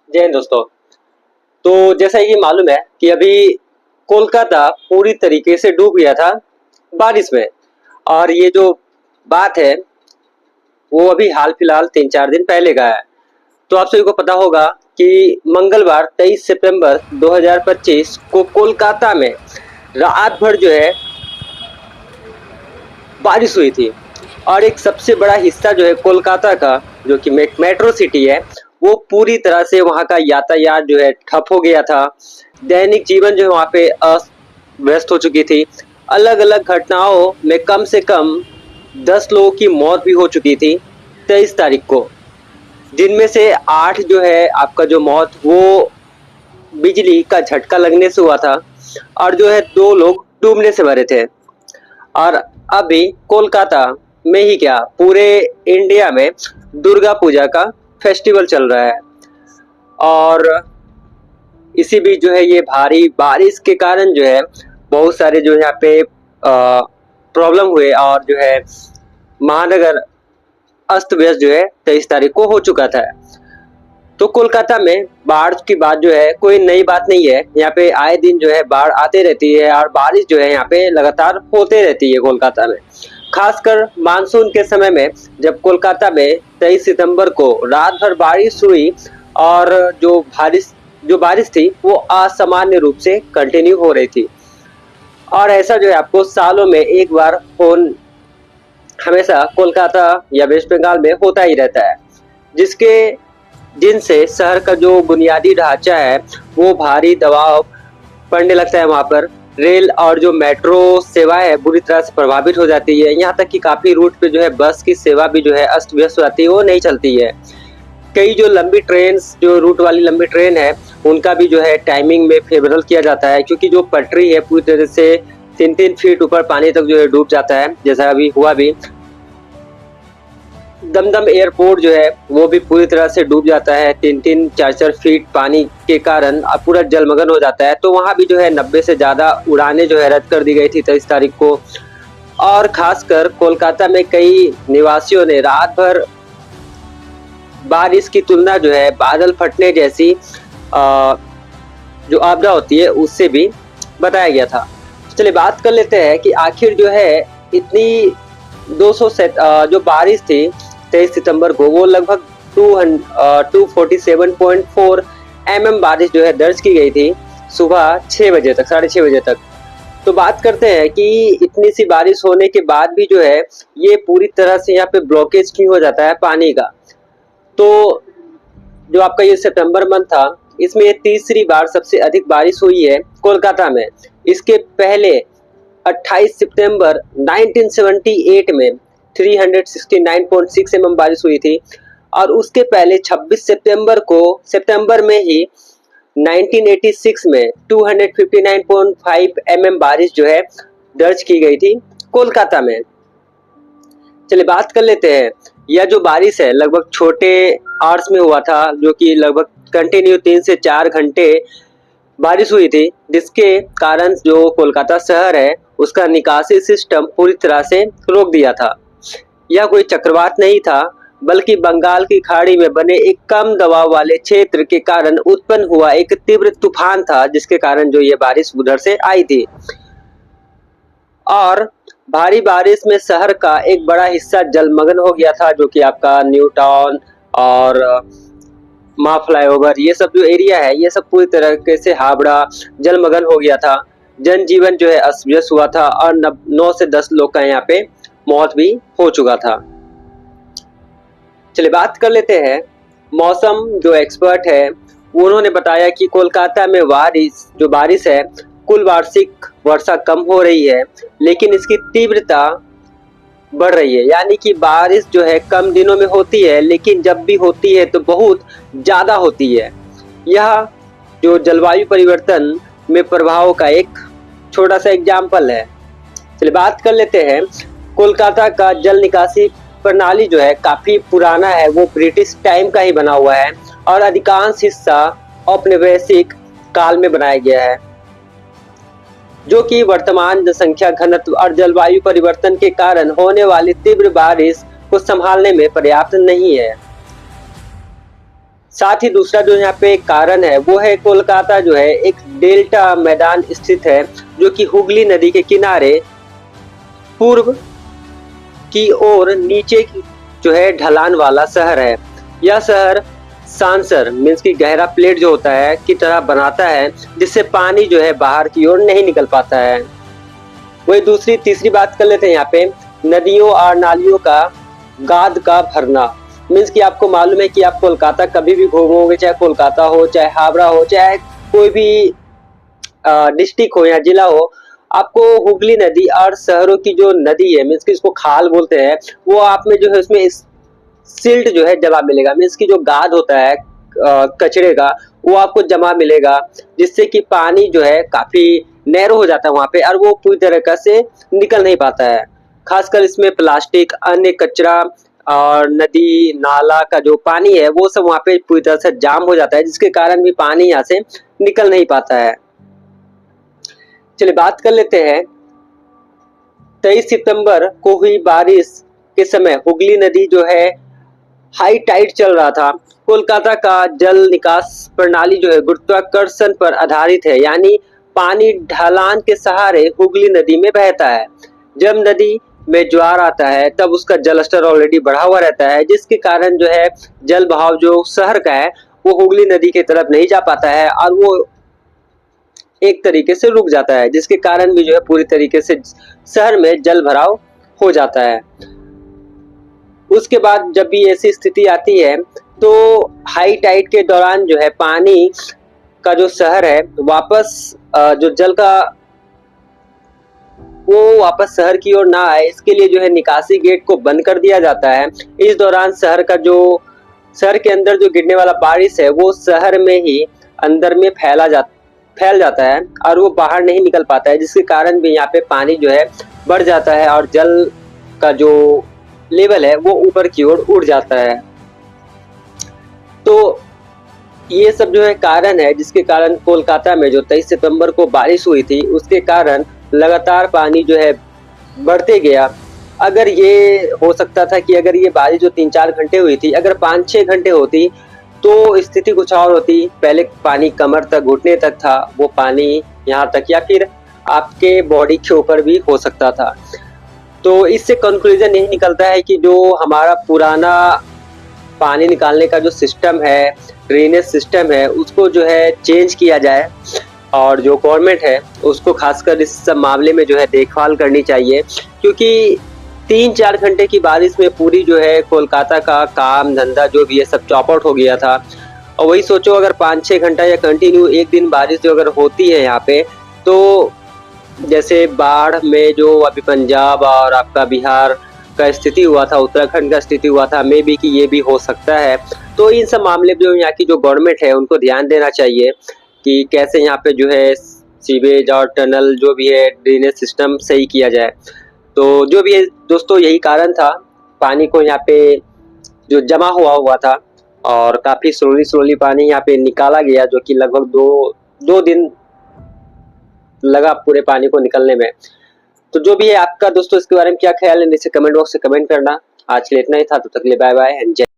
जय हिंद दोस्तों। तो जैसा कि मालूम है कि अभी कोलकाता पूरी तरीके से डूब गया था बारिश में। और ये जो बात है वो अभी हाल फिलहाल 3-4 दिन पहले का है। तो आप सभी को पता होगा कि मंगलवार 23 सितंबर 2025 को कोलकाता में रात भर जो है बारिश हुई थी। और एक सबसे बड़ा हिस्सा जो है कोलकाता का, जो कि मेट्रो सिटी है, वो पूरी तरह से वहाँ का यातायात जो है ठप हो गया था। दैनिक जीवन जो है वहाँ पे अस्त व्यस्त हो चुकी थी। अलग अलग घटनाओं में कम से कम 10 लोगों की मौत भी हो चुकी थी 23 तारीख को, जिनमें से 8 जो है आपका जो मौत वो बिजली का झटका लगने से हुआ था, और जो है 2 लोग डूबने से मरे थे। और अभी कोलकाता में ही क्या, पूरे इंडिया में दुर्गा पूजा का फेस्टिवल चल रहा है। और इसी बीच जो है ये भारी बारिश के कारण जो है बहुत सारे जो यहाँ पे प्रॉब्लम हुए, और जो है महानगर अस्त व्यस्त जो है 23 तारीख को हो चुका था। तो कोलकाता में बाढ़ की बात जो है कोई नई बात नहीं है। यहाँ पे आए दिन जो है बाढ़ आते रहती है, और बारिश जो है यहाँ पे लगातार होते रहती है कोलकाता में। खासकर मानसून के समय में जब कोलकाता में 23 सितंबर को रात भर बारिश हुई, और जो बारिश थी वो असामान्य रूप से कंटिन्यू हो रही थी। और ऐसा जो है आपको सालों में एक बार हमेशा कोलकाता या वेस्ट बंगाल में होता ही रहता है, जिनसे शहर का जो बुनियादी ढांचा है वो भारी दबाव पड़ने लगता है। वहाँ पर रेल और जो मेट्रो सेवा है बुरी तरह से प्रभावित हो जाती है। यहाँ तक कि काफ़ी रूट पे जो है बस की सेवा भी जो है अस्त व्यस्त हो जाती है, वो नहीं चलती है। कई जो लंबी ट्रेन, जो रूट वाली लंबी ट्रेन है, उनका भी जो है टाइमिंग में फेवरल किया जाता है, क्योंकि जो पटरी है पूरी तरह से 3-3 फीट ऊपर पानी तक जो है डूब जाता है, जैसा अभी हुआ भी। दमदम एयरपोर्ट जो है वो भी पूरी तरह से डूब जाता है, 3-3, 4-4 फीट पानी के कारण पूरा जलमग्न हो जाता है। तो वहाँ भी जो है 90 से ज़्यादा उड़ानें जो है रद्द कर दी गई थी 23 तारीख को। और खासकर कोलकाता में कई निवासियों ने रात भर बारिश की तुलना जो है बादल फटने जैसी जो आपदा होती है उससे भी बताया गया था। चलिए बात कर लेते हैं कि आखिर जो है इतनी 200 से जो बारिश थी 23 सितंबर को, वो लगभग 247.4 mm बारिश जो है दर्ज की गई थी सुबह 6 बजे तक, 6:30 बजे तक। तो बात करते हैं कि इतनी सी बारिश होने के बाद भी जो है ये पूरी तरह से यहाँ पे ब्लॉकेज क्यों हो जाता है पानी का। तो जो आपका ये सितंबर मंथ था, इसमें ये तीसरी बार सबसे अधिक बारिश हुई है कोलकाता में। इसके पहले 28 सितंबर 1978 में 369.6 mm बारिश हुई थी, और उसके पहले 26 सितंबर में ही 1986 में 259.5 mm बारिश जो है दर्ज की गई थी कोलकाता में। चलिए बात कर लेते हैं, यह जो बारिश है लगभग छोटे आवर्स में हुआ था, जो कि लगभग कंटिन्यू 3 से 4 घंटे बारिश हुई थी, जिसके कारण जो कोलकाता शहर है उसका निकासी सिस्टम पूरी तरह से रोक दिया था। यह कोई चक्रवात नहीं था, बल्कि बंगाल की खाड़ी में बने एक कम दबाव वाले क्षेत्र के कारण उत्पन्न हुआ एक तीव्र तूफान था, जिसके कारण जो ये बारिश उधर से आई थी। और भारी बारिश में शहर का एक बड़ा हिस्सा जलमग्न हो गया था, जो कि आपका न्यू टाउन और माँ फ्लाईओवर, ये सब जो एरिया है ये सब पूरी तरीके से हावड़ा जलमग्न हो गया था। जनजीवन जो है अस्त व्यस्त हुआ था, और 9 से 10 लोग का यहाँ पे मौत भी हो चुका था। चलिए बात कर लेते हैं, मौसम जो एक्सपर्ट है उन्होंने बताया कि कोलकाता में जो बारिश है, कुल वार्षिक वर्षा कम हो रही है, लेकिन इसकी तीव्रता बढ़ रही है। यानी कि बारिश जो है कम दिनों में होती है, लेकिन जब भी होती है तो बहुत ज़्यादा होती है। यह जो जलवायु परिवर्तन में प्रभाव का एक छोटा सा एग्जाम्पल है। चलिए बात कर लेते हैं, कोलकाता का जल निकासी प्रणाली जो है काफ़ी पुराना है, वो ब्रिटिश टाइम का ही बना हुआ है, और अधिकांश हिस्सा औपनिवेशिक काल में बनाया गया है, जो कि वर्तमान जनसंख्या घनत्व और जलवायु परिवर्तन के कारण होने वाली तीव्र बारिश को संभालने में पर्याप्त नहीं है। साथ ही दूसरा जो यहाँ पे कारण है वो है कोलकाता जो है एक डेल्टा मैदान स्थित है, जो कि हुगली नदी के किनारे पूर्व की ओर नीचे की जो है ढलान वाला शहर है। यह शहर सांसर मीन्स की गहरा प्लेट जो होता है की तरह बनाता है, जिससे पानी जो है बाहर की ओर नहीं निकल पाता है। वही दूसरी तीसरी बात कर लेते हैं यहाँ पे नदियों और नालियों का गाद का भरना। मीन्स कि आपको मालूम है कि आप कोलकाता कभी भी घूमोगे, चाहे कोलकाता हो, चाहे हावड़ा हो, चाहे कोई भी डिस्ट्रिक्ट हो या जिला हो, आपको हुगली नदी और शहरों की जो नदी है मीन्स कि इसको खाल बोलते हैं, वो आप में जो है उसमें सिल्ट जो है जमा मिलेगा। मीन्स की जो गाद होता है कचरे का, वो आपको जमा मिलेगा, जिससे कि पानी जो है काफी नैरो हो जाता है वहां पे और वो पूरी तरीके से निकल नहीं पाता है। खासकर इसमें प्लास्टिक, अन्य कचरा और नदी नाला का जो पानी है वो सब वहां पे पूरी तरह से जाम हो जाता है, जिसके कारण भी पानी यहाँ से निकल नहीं पाता है। चलिए बात कर लेते हैं 23 सितंबर को हुई बारिश के समय हुगली नदी जो है हाई टाइड चल रहा था। कोलकाता का जल निकास प्रणाली जो है गुरुत्वाकर्षण पर आधारित है, यानी पानी ढलान के सहारे हुगली नदी में बहता है। जब नदी में ज्वार आता है तब उसका जल स्तर ऑलरेडी बढ़ा हुआ रहता है, जिसके कारण जो है जल बहाव जो शहर का है वो हुगली नदी की तरफ नहीं जा पाता है और वो एक तरीके से रुक जाता है, जिसके कारण भी जो है पूरी तरीके से शहर में जल भराव हो जाता है। उसके बाद जब भी ऐसी स्थिति आती है तो हाई टाइड के दौरान जो है पानी का जो शहर है वापस जो जल का वो वापस शहर की ओर ना आए, इसके लिए जो है निकासी गेट को बंद कर दिया जाता है। इस दौरान शहर के अंदर जो गिरने वाला बारिश है वो शहर में ही अंदर में फैल जाता है और वो बाहर नहीं निकल पाता है, जिसके कारण भी यहाँ पे पानी जो है बढ़ जाता है और जल का जो लेवल है वो ऊपर की ओर उड़ जाता है। तो ये सब जो है कारण है जिसके कारण कोलकाता में जो 23 सितंबर को बारिश हुई थी उसके कारण लगातार पानी जो है बढ़ते गया। अगर ये हो सकता था कि अगर ये बारिश जो 3-4 घंटे हुई थी अगर 5-6 घंटे होती तो स्थिति कुछ और होती। पहले पानी कमर तक, घुटने तक था, वो पानी यहाँ तक या फिर आपके बॉडी के ऊपर भी हो सकता था। तो इससे कंक्लूजन यही निकलता है कि जो हमारा पुराना पानी निकालने का जो सिस्टम है, ड्रेनेज सिस्टम है, उसको जो है चेंज किया जाए और जो गवर्नमेंट है उसको खासकर इस सब मामले में जो है देखभाल करनी चाहिए, क्योंकि 3-4 घंटे की बारिश में पूरी जो है कोलकाता का काम धंधा जो भी है सब चौपट हो गया था। और वही सोचो अगर 5-6 घंटा या कंटिन्यू एक दिन बारिश जो अगर होती है यहाँ पे, तो जैसे बाढ़ में जो अभी पंजाब और आपका बिहार का स्थिति हुआ था, उत्तराखंड का स्थिति हुआ था, मे बी कि ये भी हो सकता है। तो इन सब मामले में जो यहाँ की जो गवर्नमेंट है उनको ध्यान देना चाहिए कि कैसे यहाँ पे जो है सीवेज और टनल जो भी है ड्रेनेज सिस्टम सही किया जाए। तो जो भी है दोस्तों यही कारण था, पानी को यहाँ पे जो जमा हुआ था और काफ़ी स्लोली पानी यहाँ पे निकाला गया, जो कि लगभग दो दिन लगा पूरे पानी को निकलने में। तो जो भी है आपका दोस्तों इसके बारे में क्या ख्याल है नीचे कमेंट बॉक्स से कमेंट करना। आज के लिए इतना ही था, तब तक के लिए बाय बाय एंड जय।